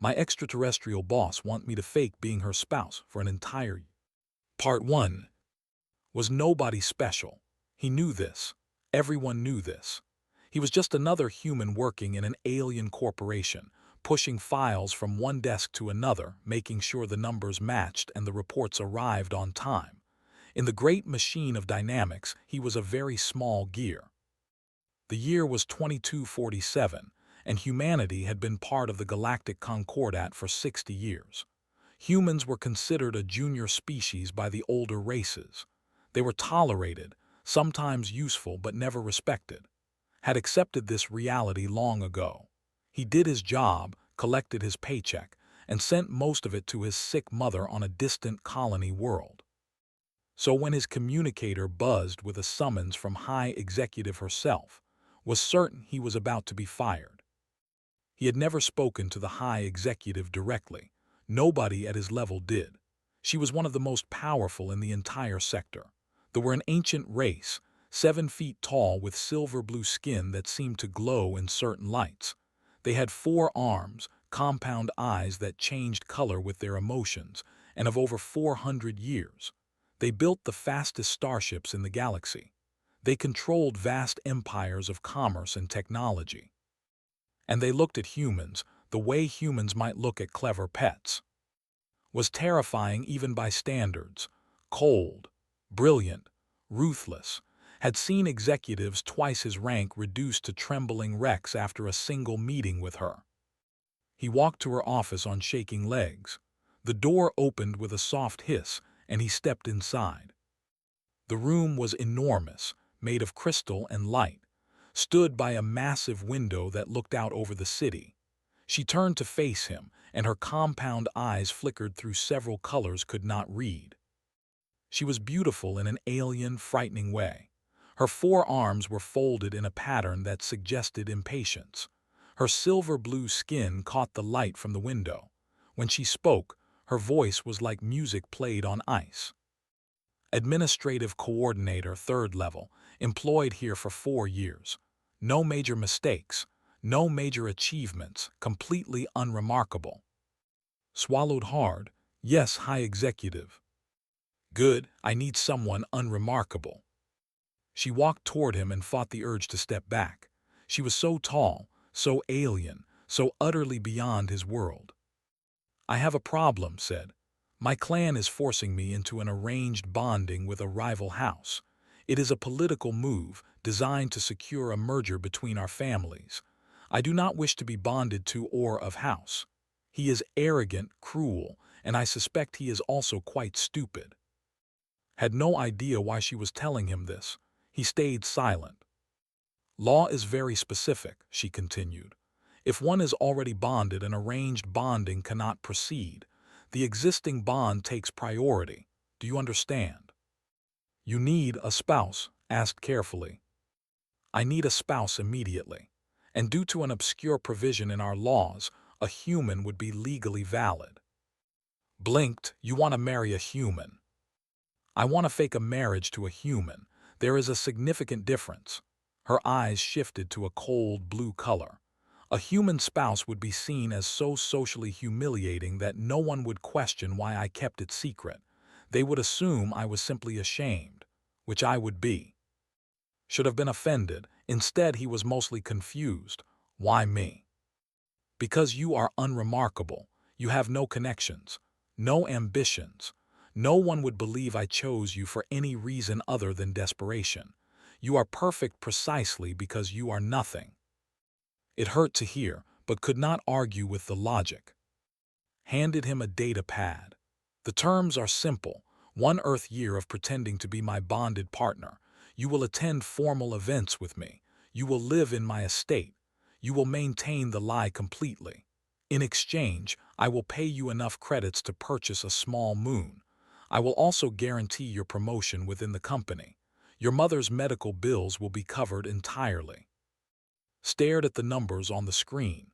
My extraterrestrial boss want me to fake being her spouse for an entire year. Part 1 was nobody special. He knew this. Everyone knew this. He was just another human working in an alien corporation, pushing files from one desk to another, making sure the numbers matched and the reports arrived on time. In the great machine of dynamics, he was a very small gear. The year was 2247, and humanity had been part of the Galactic Concordat for 60 years. Humans were considered a junior species by the older races. They were tolerated, sometimes useful but never respected. Had accepted this reality long ago. He did his job, collected his paycheck, and sent most of it to his sick mother on a distant colony world. So when his communicator buzzed with a summons from High Executive herself, was certain he was about to be fired. He had never spoken to the High Executive directly. Nobody at his level did. She was one of the most powerful in the entire sector. They were an ancient race, 7 feet tall with silver blue skin that seemed to glow in certain lights. They had 4 arms, compound eyes that changed color with their emotions, and of over 400 years. They built the fastest starships in the galaxy. They controlled vast empires of commerce and technology. And they looked at humans the way humans might look at clever pets. Was terrifying even by standards. Cold, brilliant, ruthless. Had seen executives twice his rank reduced to trembling wrecks after a single meeting with her. He walked to her office on shaking legs. The door opened with a soft hiss, and he stepped inside. The room was enormous, made of crystal and light, stood by a massive window that looked out over the city. She turned to face him, and her compound eyes flickered through several colors could not read. She was beautiful in an alien, frightening way. Her 4 arms were folded in a pattern that suggested impatience. Her silver blue skin caught the light from the window. When she spoke, her voice was like music played on ice. Administrative coordinator, 3rd level, employed here for 4 years. No major mistakes, no major achievements, completely unremarkable. Swallowed hard. Yes, high executive. Good, I need someone unremarkable. She walked toward him and fought the urge to step back. She was so tall, so alien, so utterly beyond his world. I have a problem, said. My clan is forcing me into an arranged bonding with a rival house. It is a political move designed to secure a merger between our families. I do not wish to be bonded to or of house. He is arrogant, cruel, and I suspect he is also quite stupid. Had no idea why she was telling him this. He stayed silent. Law is very specific, she continued. If one is already bonded, an arranged bonding cannot proceed. The existing bond takes priority. Do you understand? You need a spouse, asked carefully. I need a spouse immediately. And due to an obscure provision in our laws, a human would be legally valid. Blinked, you want to marry a human. I want to fake a marriage to a human. There is a significant difference. Her eyes shifted to a cold blue color. A human spouse would be seen as so socially humiliating that no one would question why I kept it secret. They would assume I was simply ashamed, which I would be. Should have been offended. Instead, he was mostly confused. Why me? Because you are unremarkable. You have no connections, no ambitions. No one would believe I chose you for any reason other than desperation. You are perfect precisely because you are nothing. It hurt to hear, but could not argue with the logic. Handed him a data pad. The terms are simple. 1 Earth year of pretending to be my bonded partner. You will attend formal events with me. You will live in my estate. You will maintain the lie completely. In exchange, I will pay you enough credits to purchase a small moon. I will also guarantee your promotion within the company. Your mother's medical bills will be covered entirely. Stared at the numbers on the screen.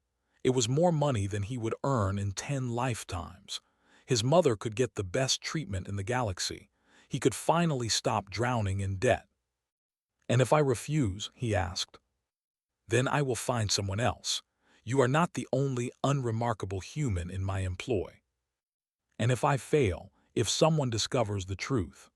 It was more money than he would earn in 10 lifetimes. His mother could get the best treatment in the galaxy. He could finally stop drowning in debt. And if I refuse, he asked, then I will find someone else. You are not the only unremarkable human in my employ. And if I fail, if someone discovers the truth—"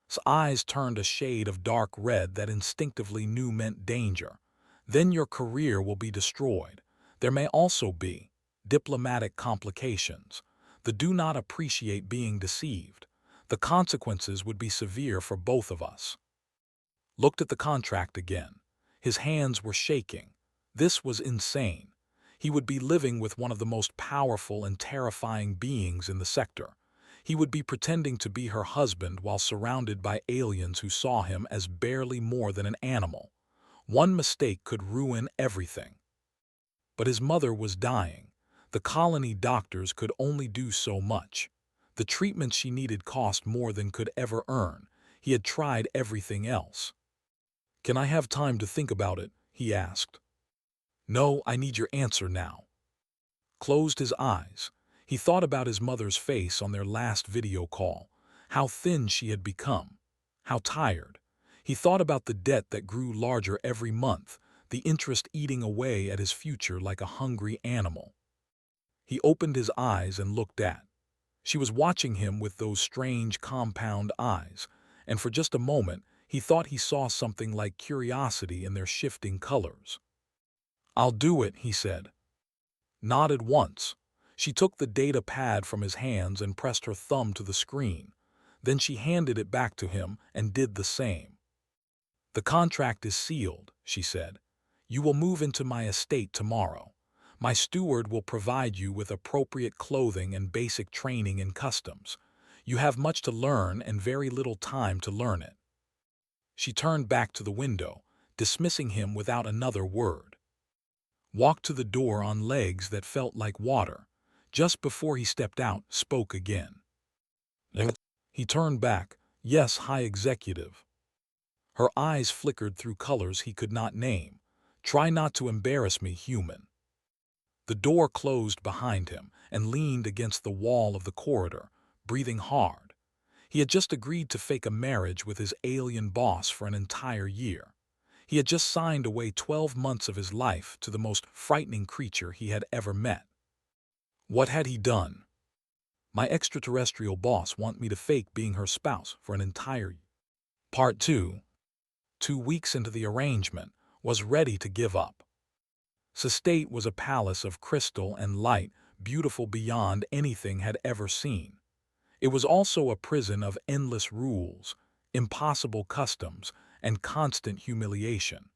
His eyes turned a shade of dark red that instinctively knew meant danger. "Then your career will be destroyed. There may also be diplomatic complications. The do not appreciate being deceived. The consequences would be severe for both of us." Looked at the contract again. His hands were shaking. This was insane. He would be living with one of the most powerful and terrifying beings in the sector. He would be pretending to be her husband while surrounded by aliens who saw him as barely more than an animal. One mistake could ruin everything. But his mother was dying. The colony doctors could only do so much. The treatment she needed cost more than could ever earn. He had tried everything else. "Can I have time to think about it?" he asked. "No, I need your answer now." Closed his eyes. He thought about his mother's face on their last video call, how thin she had become, how tired. He thought about the debt that grew larger every month, the interest eating away at his future like a hungry animal. He opened his eyes and looked at. She was watching him with those strange compound eyes, and for just a moment he thought he saw something like curiosity in their shifting colors. "I'll do it," he said. Nodded once. She took the data pad from his hands and pressed her thumb to the screen. Then she handed it back to him and did the same. "The contract is sealed," she said. "You will move into my estate tomorrow. My steward will provide you with appropriate clothing and basic training in customs. You have much to learn and very little time to learn it." She turned back to the window, dismissing him without another word. Walked to the door on legs that felt like water. Just before he stepped out, spoke again. He turned back. "Yes, high executive." Her eyes flickered through colors he could not name. "Try not to embarrass me, human." The door closed behind him and leaned against the wall of the corridor, breathing hard. He had just agreed to fake a marriage with his alien boss for an entire year. He had just signed away 12 months of his life to the most frightening creature he had ever met. What had he done? "My extraterrestrial boss want me to fake being her spouse for an entire year." Part 2. 2 weeks into the arrangement, was ready to give up. Estate was a palace of crystal and light, beautiful beyond anything had ever seen. It was also a prison of endless rules, impossible customs, and constant humiliation.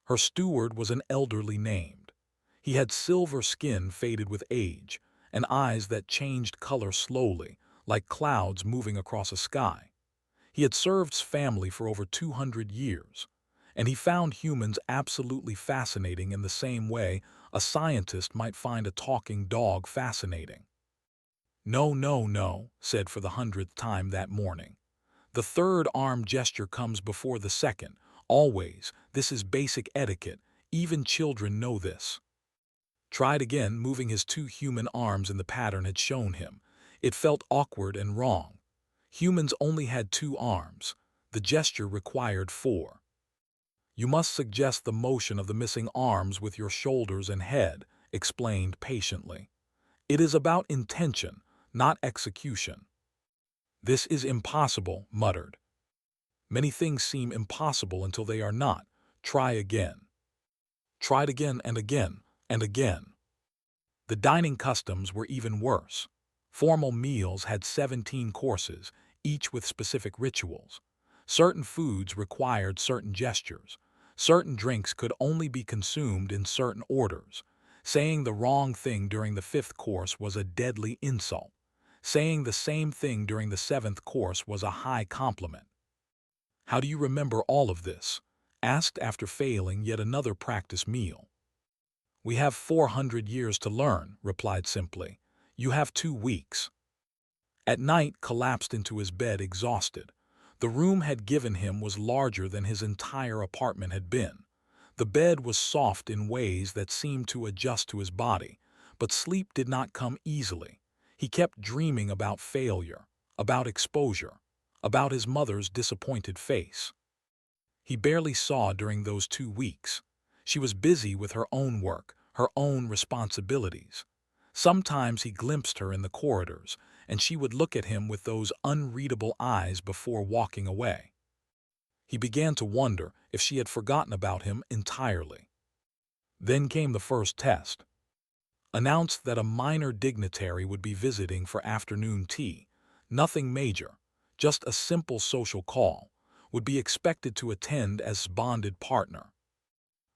Her steward was an elderly named. He had silver skin faded with age, and eyes that changed color slowly, like clouds moving across a sky. He had served his family for over 200 years, and he found humans absolutely fascinating in the same way a scientist might find a talking dog fascinating. "No, no, no," said for the 100th time that morning. "The third arm gesture comes before the second. Always. This is basic etiquette. Even children know this." Tried again, moving his 2 human arms in the pattern had shown him. It felt awkward and wrong. Humans only had 2 arms. The gesture required 4. "You must suggest the motion of the missing arms with your shoulders and head," explained patiently. "It is about intention, not execution." "This is impossible," muttered. "Many things seem impossible until they are not. Try again." Tried again and again and again. The dining customs were even worse. Formal meals had 17 courses, each with specific rituals. Certain foods required certain gestures. Certain drinks could only be consumed in certain orders. Saying the wrong thing during the 5th course was a deadly insult. Saying the same thing during the 7th course was a high compliment. "How do you remember all of this?" asked after failing yet another practice meal. "We have 400 years to learn," replied simply. "You have 2 weeks." At night, collapsed into his bed exhausted. The room had given him was larger than his entire apartment had been. The bed was soft in ways that seemed to adjust to his body, but sleep did not come easily. He kept dreaming about failure, about exposure, about his mother's disappointed face. He barely saw during those 2 weeks. She was busy with her own work, her own responsibilities. Sometimes he glimpsed her in the corridors, and she would look at him with those unreadable eyes before walking away. He began to wonder if she had forgotten about him entirely. Then came the first test. Announced that a minor dignitary would be visiting for afternoon tea. Nothing major, just a simple social call, would be expected to attend as bonded partner.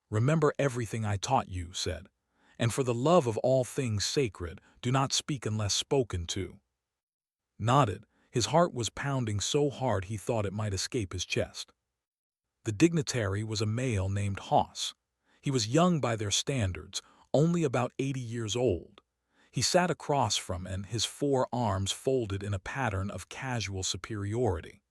"Remember everything I taught you," said, "and for the love of all things sacred, do not speak unless spoken to." Nodded. His heart was pounding so hard he thought it might escape his chest. The dignitary was a male named Hoss. He was young by their standards, only about 80 years old. He sat across from and his 4 arms folded in a pattern of casual superiority.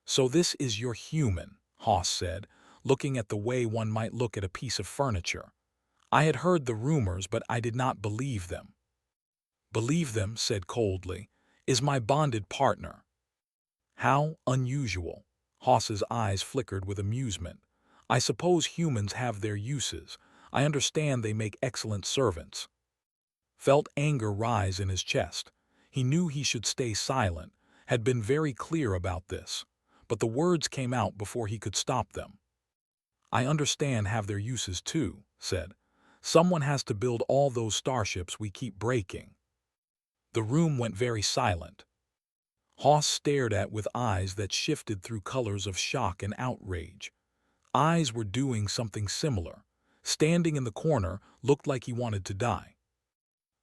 "So this is your human," Hoss said, looking at the way one might look at a piece of furniture. "I had heard the rumors, but I did not believe them." "Believe them," said coldly, "is my bonded partner." "How unusual." Hoss's eyes flickered with amusement. "I suppose humans have their uses. I understand they make excellent servants." Felt anger rise in his chest. He knew he should stay silent, had been very clear about this, but the words came out before he could stop them. "I understand have their uses too," said. "Someone has to build all those starships we keep breaking." The room went very silent. Hoss stared at with eyes that shifted through colors of shock and outrage. Eyes were doing something similar. Standing in the corner, looked like he wanted to die.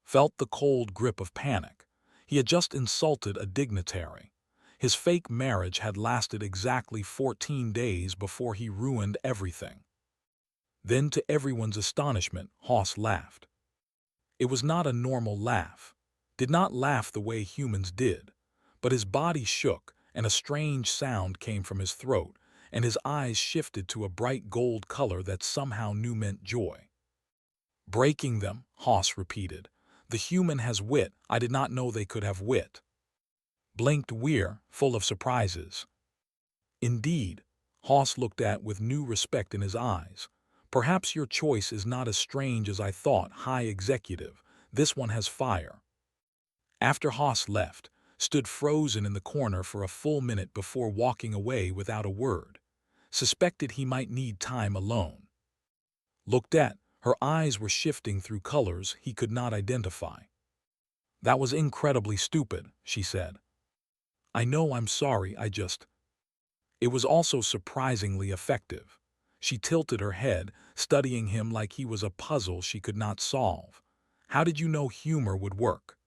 Felt the cold grip of panic. He had just insulted a dignitary. His fake marriage had lasted exactly 14 days before he ruined everything. Then, to everyone's astonishment, Hoss laughed. It was not a normal laugh. Did not laugh the way humans did. But his body shook, and a strange sound came from his throat, and his eyes shifted to a bright gold color that somehow knew meant joy. "Breaking them," Hoss repeated. "The human has wit. I did not know they could have wit." Blinked Weir, full of surprises. "Indeed," Hoss looked at with new respect in his eyes. "Perhaps your choice is not as strange as I thought, High Executive. This one has fire." After Hoss left, stood frozen in the corner for a full minute before walking away without a word. Suspected he might need time alone. Looked at, her eyes were shifting through colors he could not identify. "That was incredibly stupid," she said. "I know, I'm sorry, It was also surprisingly effective." She tilted her head, studying him like he was a puzzle she could not solve. "How did you know humor would work?"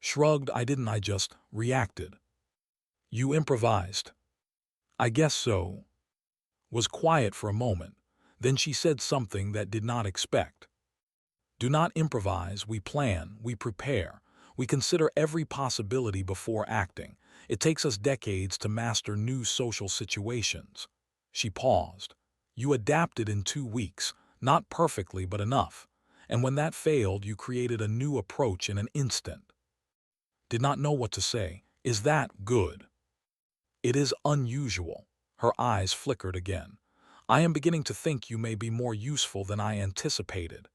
Shrugged. I just reacted." "You improvised." "I guess so." Was quiet for a moment. Then she said something that did not expect. "Do not improvise. We plan, we prepare. We consider every possibility before acting. It takes us decades to master new social situations." She paused. "You adapted in 2 weeks, not perfectly but enough. And when that failed, you created a new approach in an instant." Did not know what to say. "Is that good?" "It is unusual." Her eyes flickered again. "I am beginning to think you may be more useful than I anticipated."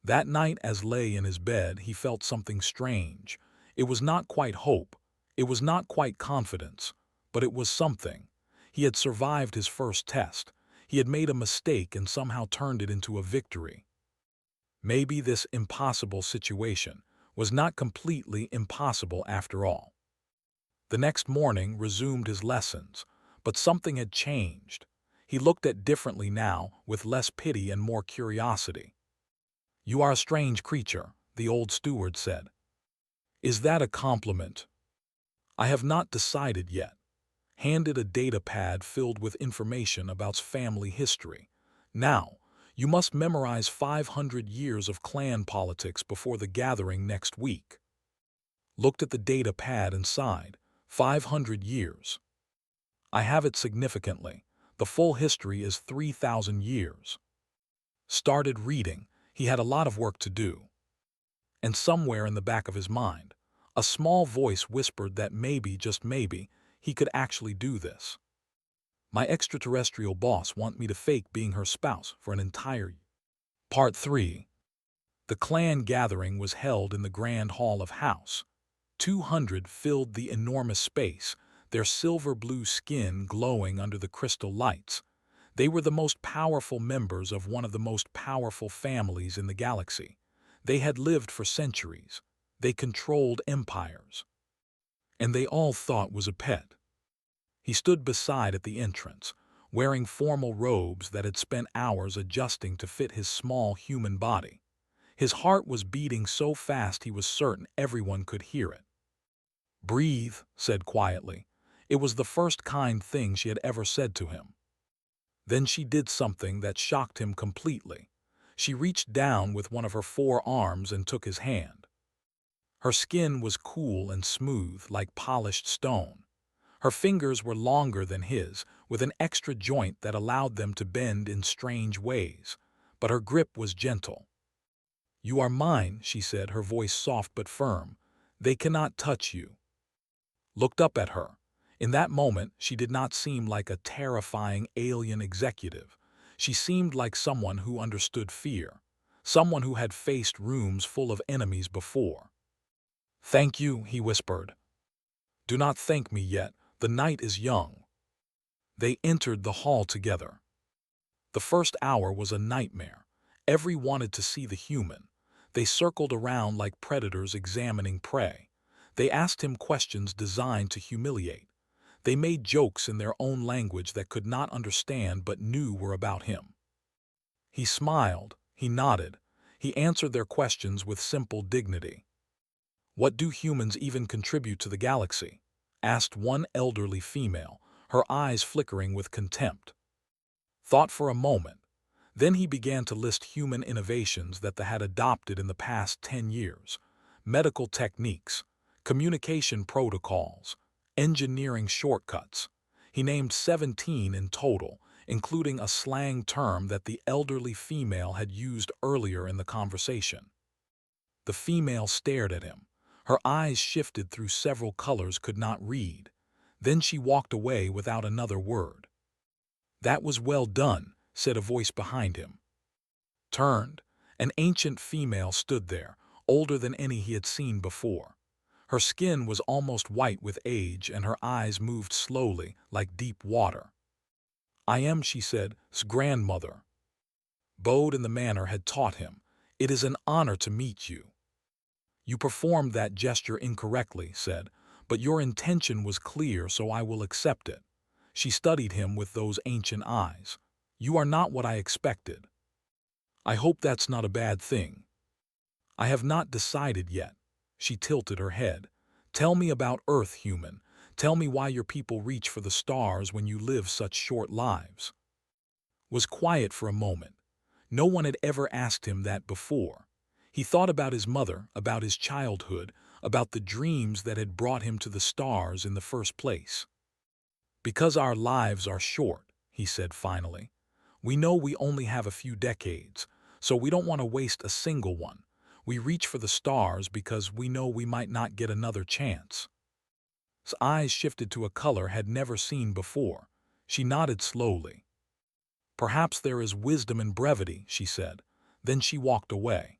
That night, as lay in his bed, he felt something strange. It was not quite hope. It was not quite confidence. But it was something. He had survived his first test. He had made a mistake and somehow turned it into a victory. Maybe this impossible situation was not completely impossible after all. The next morning resumed his lessons, but something had changed. He looked at differently now, with less pity and more curiosity. "You are a strange creature," the old steward said. "Is that a compliment?" "I have not decided yet." Handed a data pad filled with information about family history. "Now, you must memorize 500 years of clan politics before the gathering next week." Looked at the data pad and sighed. 500 years. "I have it significantly. The full history is 3,000 years." Started reading. He had a lot of work to do. And somewhere in the back of his mind, a small voice whispered that maybe, just maybe, he could actually do this. "My extraterrestrial boss want me to fake being her spouse for an entire year." Part 3. The clan gathering was held in the Grand Hall of House. 200 filled the enormous space, their silver-blue skin glowing under the crystal lights. They were the most powerful members of one of the most powerful families in the galaxy. They had lived for centuries. They controlled empires. And they all thought was a pet. He stood beside at the entrance, wearing formal robes that had spent hours adjusting to fit his small human body. His heart was beating so fast he was certain everyone could hear it. "Breathe," said quietly. It was the first kind thing she had ever said to him. Then she did something that shocked him completely. She reached down with one of her forearms and took his hand. Her skin was cool and smooth like polished stone. Her fingers were longer than his, with an extra joint that allowed them to bend in strange ways, but her grip was gentle. "You are mine," she said, her voice soft but firm. "They cannot touch you." Looked up at her. In that moment, she did not seem like a terrifying alien executive. She seemed like someone who understood fear, someone who had faced rooms full of enemies before. "Thank you," he whispered. "Do not thank me yet. The night is young." They entered the hall together. The first hour was a nightmare. Every wanted to see the human. They circled around like predators examining prey. They asked him questions designed to humiliate. They made jokes in their own language that could not understand but knew were about him. He smiled, he nodded, he answered their questions with simple dignity. "What do humans even contribute to the galaxy?" asked one elderly female, her eyes flickering with contempt. Thought for a moment. Then he began to list human innovations that they had adopted in the past 10 years. Medical techniques, communication protocols, engineering shortcuts. He named 17 in total, including a slang term that the elderly female had used earlier in the conversation. The female stared at him. Her eyes shifted through several colors could not read. Then she walked away without another word. "That was well done," said a voice behind him. Turned. An ancient female stood there, older than any he had seen before. Her skin was almost white with age and her eyes moved slowly, like deep water. "I am," she said, "'s grandmother." Bode and the manner had taught him. "It is an honor to meet you." "You performed that gesture incorrectly," said, "but your intention was clear, so I will accept it." She studied him with those ancient eyes. "You are not what I expected." "I hope that's not a bad thing." "I have not decided yet." She tilted her head. "Tell me about Earth, human. Tell me why your people reach for the stars when you live such short lives." Was quiet for a moment. No one had ever asked him that before. He thought about his mother, about his childhood, about the dreams that had brought him to the stars in the first place. "Because our lives are short," he said finally. "We know we only have a few decades, so we don't want to waste a single one. We reach for the stars because we know we might not get another chance." His eyes shifted to a color had never seen before. She nodded slowly. "Perhaps there is wisdom in brevity," she said. Then she walked away.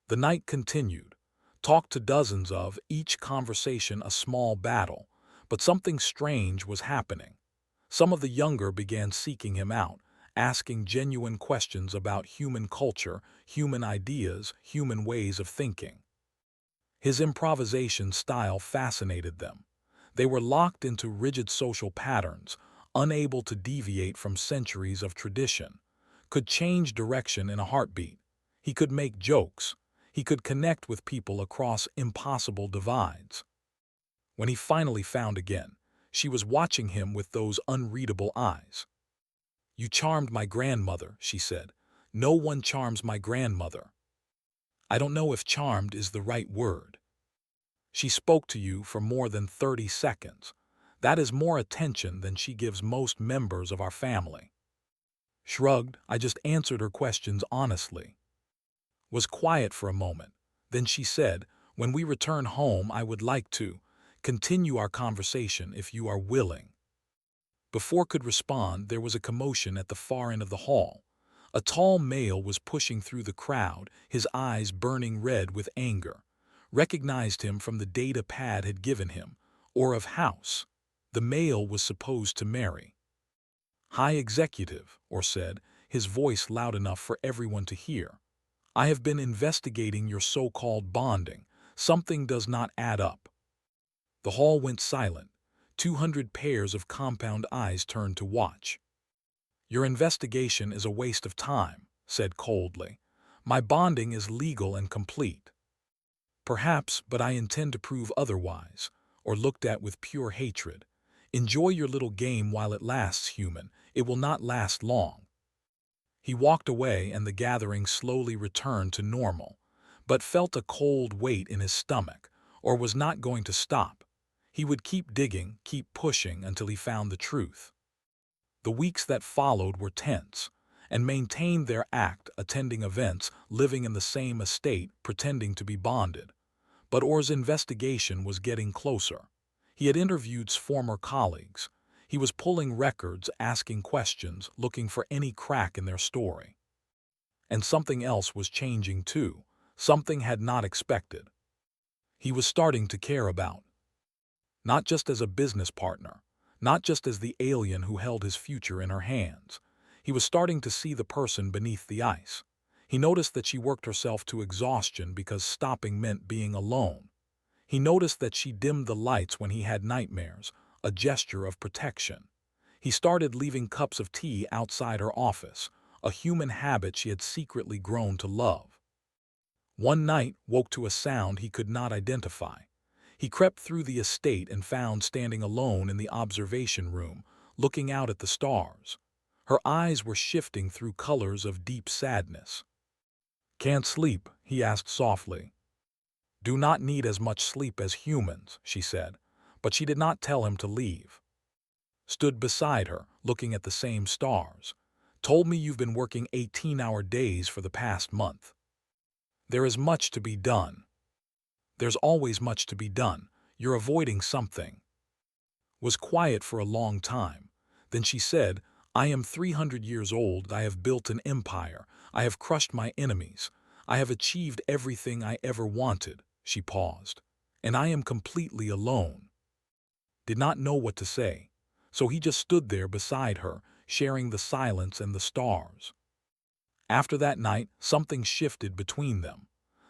The night continued. Talked to dozens of, each conversation a small battle, but something strange was happening. Some of the younger began seeking him out, asking genuine questions about human culture, human ideas, human ways of thinking. His improvisation style fascinated them. They were locked into rigid social patterns, unable to deviate from centuries of tradition. Could change direction in a heartbeat. He could make jokes. He could connect with people across impossible divides. When he finally found again, she was watching him with those unreadable eyes. "You charmed my grandmother," she said. "No one charms my grandmother." "I don't know if charmed is the right word." "She spoke to you for more than 30 seconds. That is more attention than she gives most members of our family." Shrugged. "I just answered her questions honestly." Was quiet for a moment. Then she said, "When we return home, I would like to continue our conversation if you are willing." Before could respond, there was a commotion at the far end of the hall. A tall male was pushing through the crowd, his eyes burning red with anger. Recognized him from the data pad had given him, or of house. The male was supposed to marry. High executive, or said, his voice loud enough for everyone to hear. I have been investigating your so-called bonding. Something does not add up. The hall went silent. 200 pairs of compound eyes turned to watch. Your investigation is a waste of time, said coldly. My bonding is legal and complete. Perhaps, but I intend to prove otherwise, or looked at with pure hatred. Enjoy your little game while it lasts, human. It will not last long. He walked away and the gathering slowly returned to normal, but felt a cold weight in his stomach, or was not going to stop. He would keep digging, keep pushing until he found the truth. The weeks that followed were tense, and maintained their act, attending events, living in the same estate, pretending to be bonded. But Orr's investigation was getting closer. He had interviewed former colleagues. He was pulling records, asking questions, looking for any crack in their story. And something else was changing too, something had not expected. He was starting to care about. Not just as a business partner, not just as the alien who held his future in her hands. He was starting to see the person beneath the ice. He noticed that she worked herself to exhaustion because stopping meant being alone. He noticed that she dimmed the lights when he had nightmares, a gesture of protection. He started leaving cups of tea outside her office, a human habit she had secretly grown to love. One night woke to a sound he could not identify. He crept through the estate and found standing alone in the observation room, looking out at the stars. Her eyes were shifting through colors of deep sadness. Can't sleep, he asked softly. Do not need as much sleep as humans, she said, but she did not tell him to leave. Stood beside her, looking at the same stars. Told me you've been working 18-hour days for the past month. There is much to be done. There's always much to be done. You're avoiding something. Was quiet for a long time. Then she said, I am 300 years old. I have built an empire. I have crushed my enemies. I have achieved everything I ever wanted. She paused. And I am completely alone. Did not know what to say. So he just stood there beside her, sharing the silence and the stars. After that night, something shifted between them.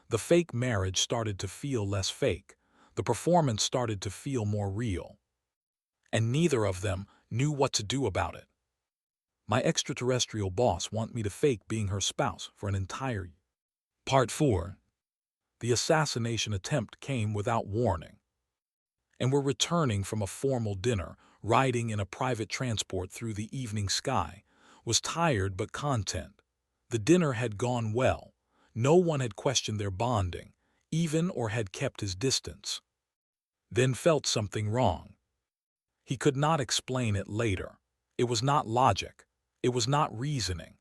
The fake marriage started to feel less fake. The performance started to feel more real. And neither of them knew what to do about it. My extraterrestrial boss wants me to fake being her spouse for an entire year. Part 4. The assassination attempt came without warning. And we're returning from a formal dinner, riding in a private transport through the evening sky. Was tired but content. The dinner had gone well. No one had questioned their bonding, even or had kept his distance. Then felt something wrong. He could not explain it later. It was not logic. It was not reasoning.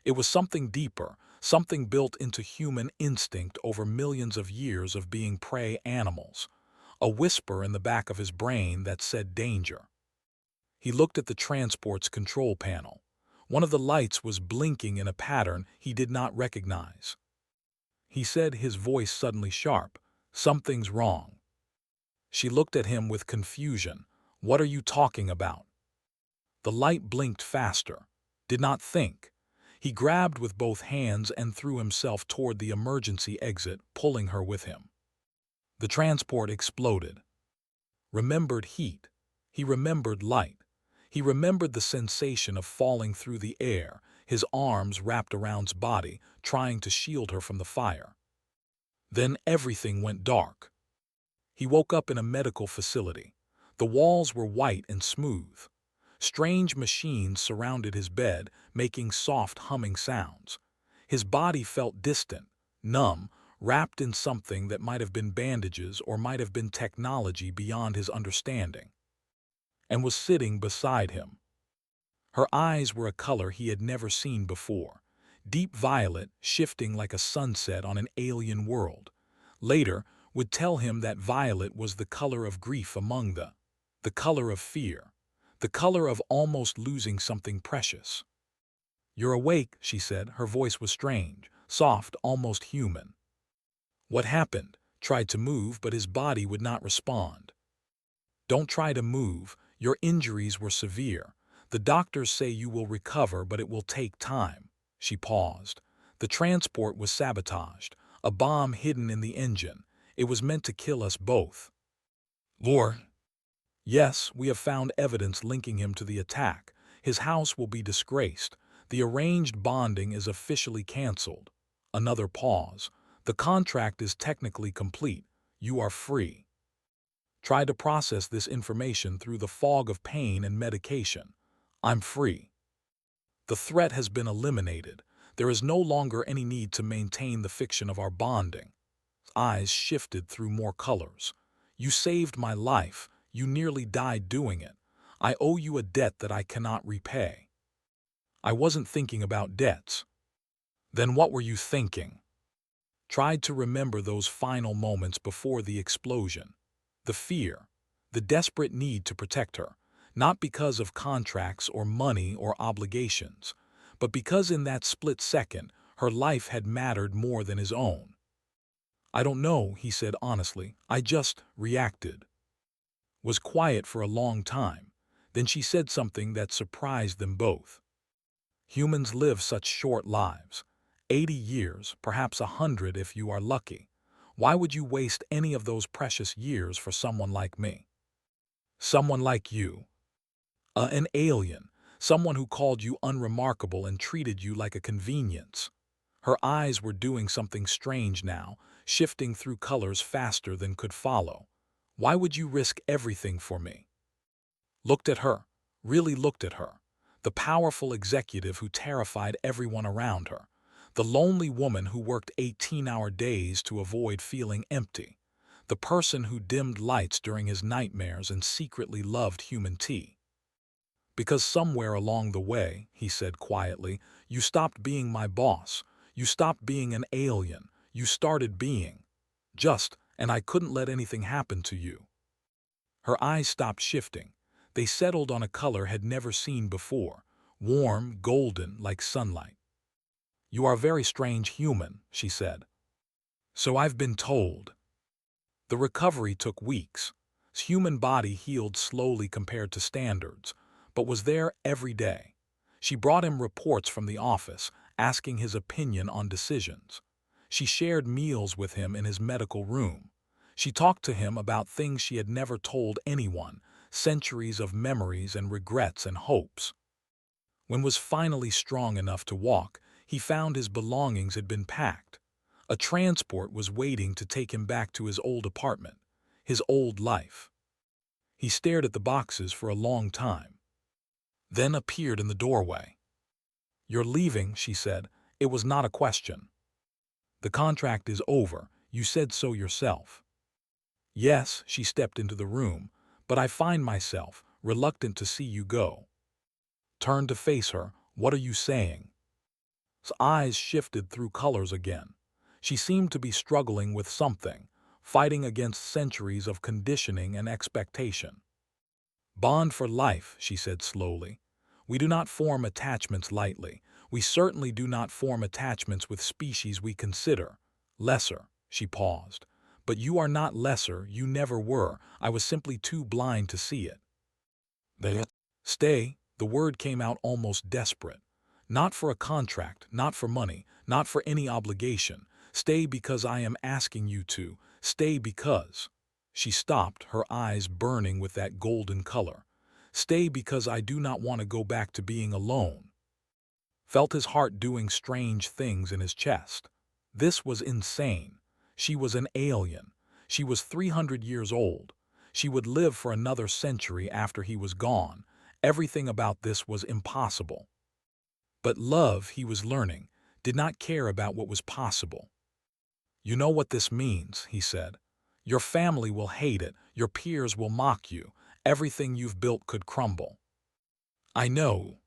It was something deeper, something built into human instinct over millions of years of being prey animals. A whisper in the back of his brain that said danger. He looked at the transport's control panel. One of the lights was blinking in a pattern he did not recognize. He said, his voice suddenly sharp, something's wrong. She looked at him with confusion. What are you talking about? The light blinked faster. Did not think. He grabbed with both hands and threw himself toward the emergency exit, pulling her with him. The transport exploded. Remembered heat. He remembered light. He remembered the sensation of falling through the air, his arms wrapped around his body, trying to shield her from the fire. Then everything went dark. He woke up in a medical facility. The walls were white and smooth. Strange machines surrounded his bed, making soft humming sounds. His body felt distant, numb, wrapped in something that might have been bandages or might have been technology beyond his understanding. And was sitting beside him. Her eyes were a color he had never seen before, deep violet, shifting like a sunset on an alien world. Later, would tell him that violet was the color of grief among the color of fear, the color of almost losing something precious. "You're awake," she said. Her voice was strange, soft, almost human. "What happened?" Tried to move, but his body would not respond. "Don't try to move. Your injuries were severe. The doctors say you will recover, but it will take time." She paused. "The transport was sabotaged. A bomb hidden in the engine. It was meant to kill us both." "War?" "Yes, we have found evidence linking him to the attack. His house will be disgraced. The arranged bonding is officially cancelled." Another pause. "The contract is technically complete. You are free." Try to process this information through the fog of pain and medication. "I'm free. The threat has been eliminated. There is no longer any need to maintain the fiction of our bonding." Eyes shifted through more colors. "You saved my life. You nearly died doing it. I owe you a debt that I cannot repay." "I wasn't thinking about debts." "Then what were you thinking?" Tried to remember those final moments before the explosion. The fear, the desperate need to protect her, not because of contracts or money or obligations, but because in that split second her life had mattered more than his own. "I don't know," he said honestly. "I just reacted." Was quiet for a long time. Then she said something that surprised them both. "Humans live such short lives. 80 years, perhaps 100 if you are lucky. Why would you waste any of those precious years for someone like me?" "Someone like you?" An alien. Someone who called you unremarkable and treated you like a convenience." Her eyes were doing something strange now, shifting through colors faster than could follow. "Why would you risk everything for me?" Looked at her. Really looked at her. The powerful executive who terrified everyone around her. The lonely woman who worked 18-hour days to avoid feeling empty. The person who dimmed lights during his nightmares and secretly loved human tea. "Because somewhere along the way," he said quietly, "you stopped being my boss. You stopped being an alien. You started being just, and I couldn't let anything happen to you." Her eyes stopped shifting. They settled on a color had never seen before, warm, golden, like sunlight. "You are a very strange human," she said. "So I've been told." The recovery took weeks. His human body healed slowly compared to standards, but was there every day. She brought him reports from the office, asking his opinion on decisions. She shared meals with him in his medical room. She talked to him about things she had never told anyone, centuries of memories and regrets and hopes. When was finally strong enough to walk, he found his belongings had been packed. A transport was waiting to take him back to his old apartment, his old life. He stared at the boxes for a long time, then appeared in the doorway. "You're leaving," she said. It was not a question. "The contract is over. You said so yourself." "Yes," she stepped into the room, "but I find myself reluctant to see you go." Turned to face her. "What are you saying?" His eyes shifted through colors again. She seemed to be struggling with something, fighting against centuries of conditioning and expectation. "Bond for life," she said slowly. "We do not form attachments lightly. We certainly do not form attachments with species we consider lesser." She paused. "But you are not lesser, you never were. I was simply too blind to see it." "They stay." The word came out almost desperate. "Not for a contract, not for money, not for any obligation. Stay because I am asking you to. Stay because—" She stopped, her eyes burning with that golden color. "Stay because I do not want to go back to being alone." Felt his heart doing strange things in his chest. This was insane. She was an alien. She was 300 years old. She would live for another century after he was gone. Everything about this was impossible. But love, he was learning, did not care about what was possible. "You know what this means," he said. "Your family will hate it, your peers will mock you, everything you've built could crumble." "I know.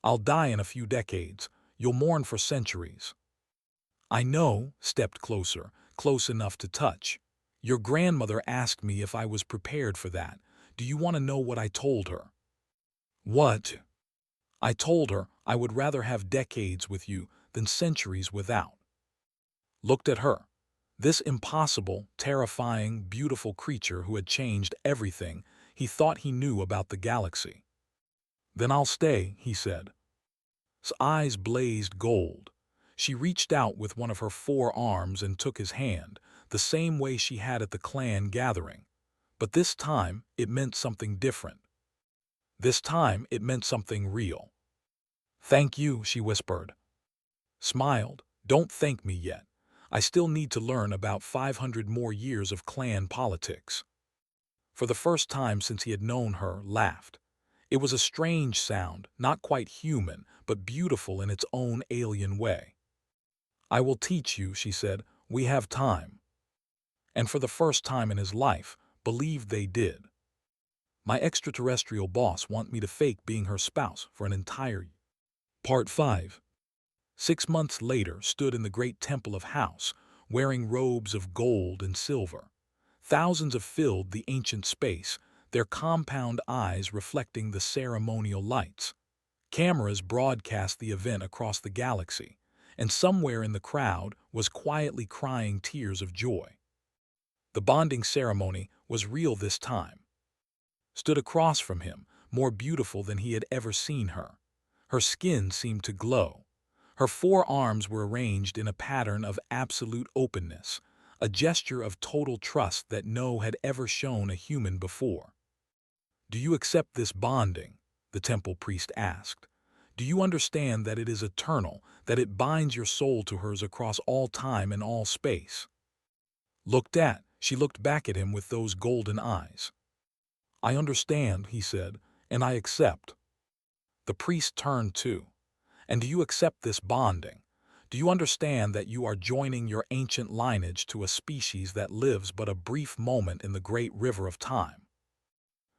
I'll die in a few decades, you'll mourn for centuries." "I know," stepped closer, close enough to touch. "Your grandmother asked me if I was prepared for that. Do you want to know what I told her?" "What?" I told her I would rather have decades with you than centuries without. Looked at her. This impossible, terrifying, beautiful creature who had changed everything he thought he knew about the galaxy. Then I'll stay, he said. His eyes blazed gold. She reached out with one of her 4 arms and took his hand, the same way she had at the clan gathering. But this time, it meant something different. This time, it meant something real. Thank you, she whispered. Smiled. Don't thank me yet. I still need to learn about 500 more years of clan politics. For the first time since he had known her, laughed. It was a strange sound, not quite human, but beautiful in its own alien way. I will teach you, she said. We have time. And for the first time in his life, believed they did. My extraterrestrial boss want me to fake being her spouse for an entire year. Part 5. 6 months later, stood in the great temple of House, wearing robes of gold and silver. Thousands have filled the ancient space, their compound eyes reflecting the ceremonial lights. Cameras broadcast the event across the galaxy, and somewhere in the crowd was quietly crying tears of joy. The bonding ceremony was real this time. Stood across from him, more beautiful than he had ever seen her. Her skin seemed to glow. Her 4 arms were arranged in a pattern of absolute openness, a gesture of total trust that no had ever shown a human before. Do you accept this bonding? The temple priest asked. Do you understand that it is eternal, that it binds your soul to hers across all time and all space? She looked back at him with those golden eyes. I understand, he said, and I accept. The priest turned too. And do you accept this bonding? Do you understand that you are joining your ancient lineage to a species that lives but a brief moment in the great river of time?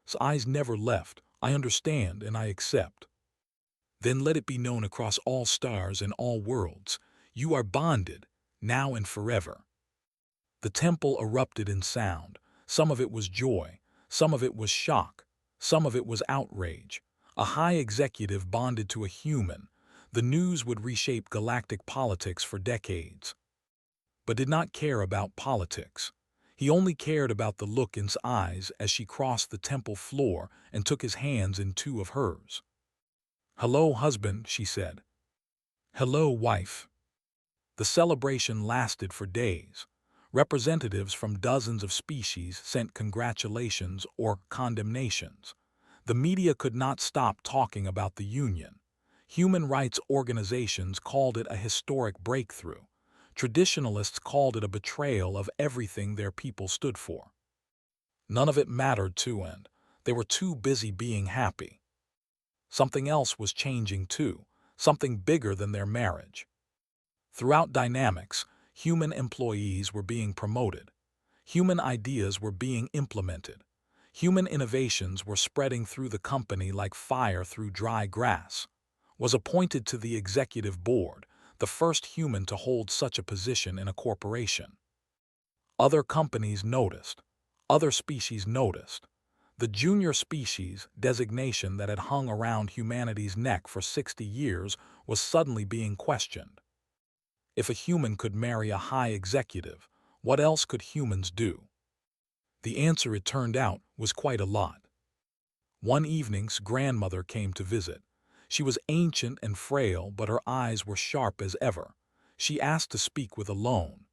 His eyes never left. I understand and I accept. Then let it be known across all stars and all worlds, you are bonded, now and forever. The temple erupted in sound. Some of it was joy, some of it was shock, some of it was outrage. A high executive bonded to a human. The news would reshape galactic politics for decades. But did not care about politics. He only cared about the look in his eyes as she crossed the temple floor and took his hands in 2 of hers. Hello, husband, she said. Hello, wife. The celebration lasted for days. Representatives from dozens of species sent congratulations or condemnations. The media could not stop talking about the union. Human rights organizations called it a historic breakthrough. Traditionalists called it a betrayal of everything their people stood for. None of it mattered to end. They were too busy being happy. Something else was changing too, something bigger than their marriage. Throughout Dynamics, human employees were being promoted. Human ideas were being implemented. Human innovations were spreading through the company like fire through dry grass. Was appointed to the executive board, the first human to hold such a position in a corporation. Other companies noticed. Other species noticed. The junior species designation that had hung around humanity's neck for 60 years was suddenly being questioned. If a human could marry a high executive, what else could humans do? The answer, it turned out, was quite a lot. One evening's grandmother came to visit. She was ancient and frail, but her eyes were sharp as ever. She asked to speak with alone.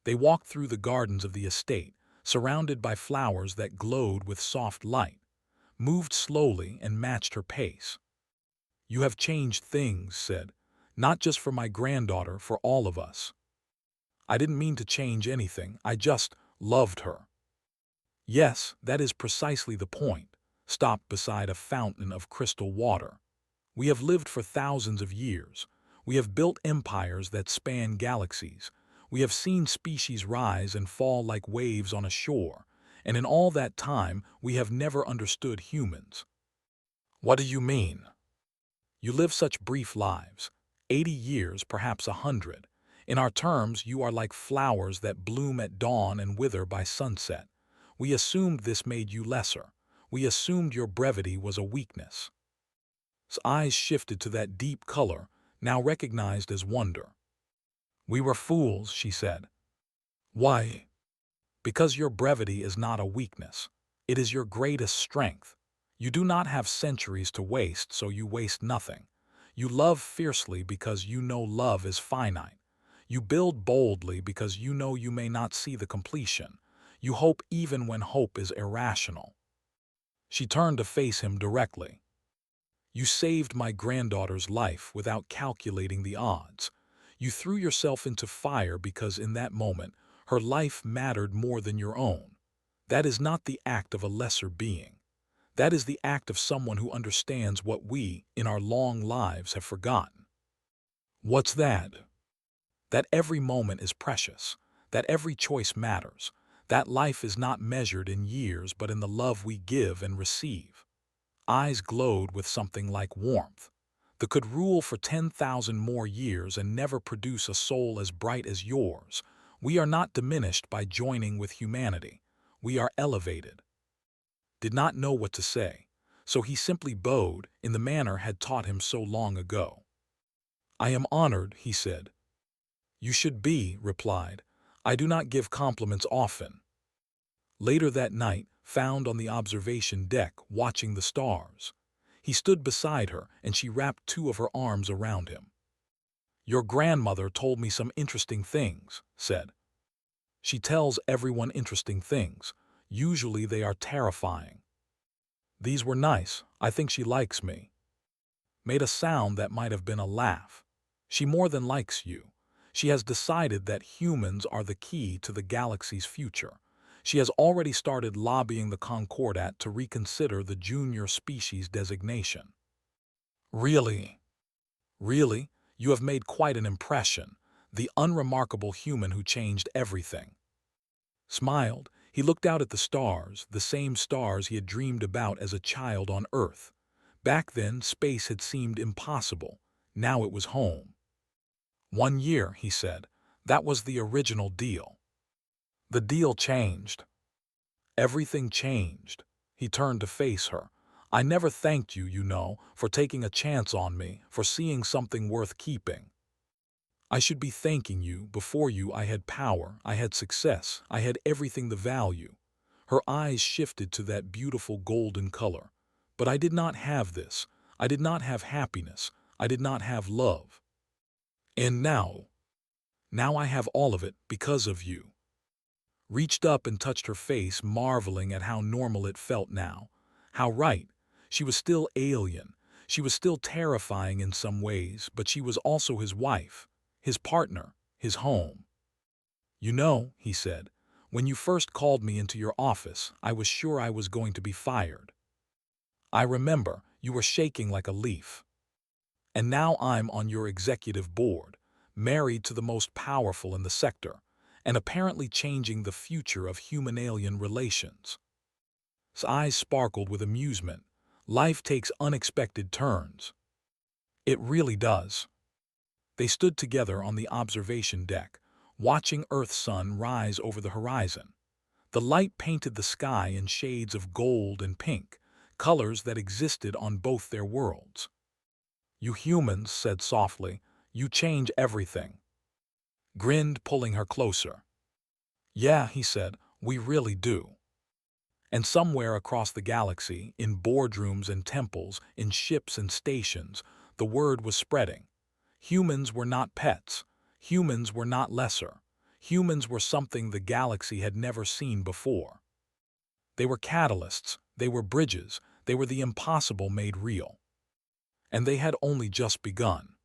They walked through the gardens of the estate, surrounded by flowers that glowed with soft light, moved slowly and matched her pace. You have changed things, said, not just for my granddaughter, for all of us. I didn't mean to change anything, I just loved her. Yes, that is precisely the point. Stopped beside a fountain of crystal water. We have lived for thousands of years. We have built empires that span galaxies. We have seen species rise and fall like waves on a shore, and in all that time we have never understood humans. What do you mean? You live such brief lives, 80 years, perhaps 100. In our terms, you are like flowers that bloom at dawn and wither by sunset. We assumed this made you lesser. We assumed your brevity was a weakness. His eyes shifted to that deep color, now recognized as wonder. "We were fools," she said. "Why?" "Because your brevity is not a weakness. It is your greatest strength. You do not have centuries to waste, so you waste nothing. You love fiercely because you know love is finite. You build boldly because you know you may not see the completion. You hope even when hope is irrational." She turned to face him directly. "You saved my granddaughter's life without calculating the odds. You threw yourself into fire because in that moment, her life mattered more than your own. That is not the act of a lesser being. That is the act of someone who understands what we, in our long lives, have forgotten." "What's that?" "That every moment is precious, that every choice matters, that life is not measured in years but in the love we give and receive." Eyes glowed with something like warmth. "That could rule for 10,000 more years and never produce a soul as bright as yours. We are not diminished by joining with humanity. We are elevated." Did not know what to say, so he simply bowed in the manner had taught him so long ago. "I am honored," he said. "You should be," replied. "I do not give compliments often." Later that night, found on the observation deck watching the stars. He stood beside her and she wrapped two of her arms around him. "Your grandmother told me some interesting things," said. "She tells everyone interesting things. Usually they are terrifying." "These were nice. I think she likes me." Made a sound that might have been a laugh. "She more than likes you. She has decided that humans are the key to the galaxy's future. She has already started lobbying the Concordat to reconsider the junior species designation." "Really? Really? You have made quite an impression. The unremarkable human who changed everything." Smiled, he looked out at the stars, the same stars he had dreamed about as a child on Earth. Back then, space had seemed impossible. Now it was home. "1 year," he said. "That was the original deal." "The deal changed." "Everything changed." He turned to face her. "I never thanked you, you know, for taking a chance on me, for seeing something worth keeping. I should be thanking you. Before you I had power, I had success, I had everything the value." Her eyes shifted to that beautiful golden color. "But I did not have this. I did not have happiness. I did not have love. And now I have all of it because of you." Reached up and touched her face, marveling at how normal it felt now. How right. She was still alien. She was still terrifying in some ways, but she was also his wife, his partner, his home. "You know," he said, "when you first called me into your office, I was sure I was going to be fired. I remember, you were shaking like a leaf. And now I'm on your executive board, married to the most powerful in the sector, and apparently changing the future of human-alien relations." His eyes sparkled with amusement. "Life takes unexpected turns." "It really does." They stood together on the observation deck, watching Earth's sun rise over the horizon. The light painted the sky in shades of gold and pink, colors that existed on both their worlds. "You humans," said softly, "you change everything." Grinned, pulling her closer. "Yeah," he said, "we really do." And somewhere across the galaxy, in boardrooms and temples, in ships and stations, the word was spreading. Humans were not pets. Humans were not lesser. Humans were something the galaxy had never seen before. They were catalysts, they were bridges, they were the impossible made real. And they had only just begun.